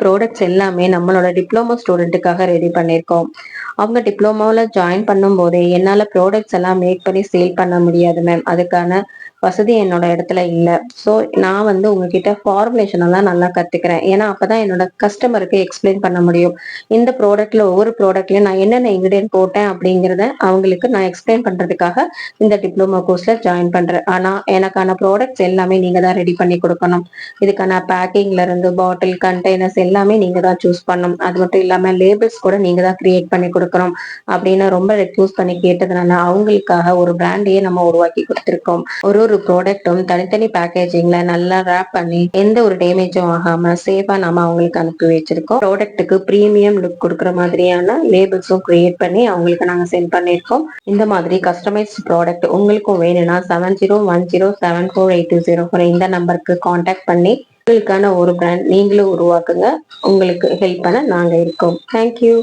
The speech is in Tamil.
ப்ராடக்ட்ஸ் எல்லாமே நம்மளோட டிப்ளமோ ஸ்டூடெண்ட்டுக்காக ரெடி பண்ணியிருக்கோம். அவங்க டிப்ளமோல ஜாயின் பண்ணும்போதே என்னால ப்ராடக்ட்ஸ் எல்லாம் மேக் பண்ணி சேல் பண்ண முடியாது மேம். அதுக்கான வசதி என்னோட இடத்துல இல்ல. ஸோ நான் வந்து உங்ககிட்ட ஃபார்முலேஷன் எல்லாம் நல்லா கத்துக்கிறேன். ஏன்னா அப்பதான் என்னோட கஸ்டமருக்கு எக்ஸ்பிளைன் பண்ண முடியும். இந்த ப்ராடக்ட்ல ஒவ்வொரு ப்ராடக்ட்லயும் நான் என்னென்ன இன்கிரிடியன்ட் போட்டேன் அப்படிங்கிறத அவங்களுக்கு நான் எக்ஸ்பிளைன் பண்றதுக்காக இந்த டிப்ளமோ கோர்ஸ்ல ஜாயின் பண்றேன். ஆனா எனக்கான ப்ராடக்ட்ஸ் எல்லாமே நீங்க தான் ரெடி பண்ணி கொடுக்கணும். இதுக்கான பேக்கிங்ல இருந்து பாட்டில் கண்டெய்னர்ஸ் எல்லாமே நீங்க தான் சூஸ் பண்ணணும். அது மட்டும் இல்லாம லேபிள்ஸ் கூட நீங்க தான் கிரியேட் பண்ணி கொடுக்கணும் அப்படின்னு ரொம்ப ரெக்யூஸ் பண்ணி கேட்டதுனால அவங்களுக்காக ஒரு பிராண்டையே நம்ம உருவாக்கி கொடுத்திருக்கோம். ஒரு ஒரு ப்ராடக்ட்டும் தனித்தனி பேக்கேஜிங்ல நல்லா ரேப் பண்ணி எந்த ஒரு டேமேஜும் ஆகாம சேஃபா நாம அவங்களுக்கு அனுப்பி வச்சிருக்கோம். ப்ராடக்ட்டுக்கு பிரீமியம் லுக் கொடுக்குற மாதிரியான லேபிள்ஸும் கிரியேட் பண்ணி அவங்களுக்கு நாங்க சென்ட் பண்ணிருக்கோம். இந்த மாதிரி கஸ்டமைஸ்ட் ப்ராடக்ட் உங்களுக்கும் வேணும்னா 7010748204 இந்த நம்பருக்கு கான்டாக்ட் பண்ணி உங்களுக்கான ஒரு பிராண்ட் நீங்களும் உருவாக்குங்க. உங்களுக்கு ஹெல்ப் பண்ண நாங்க இருக்கோம். தேங்க்யூ.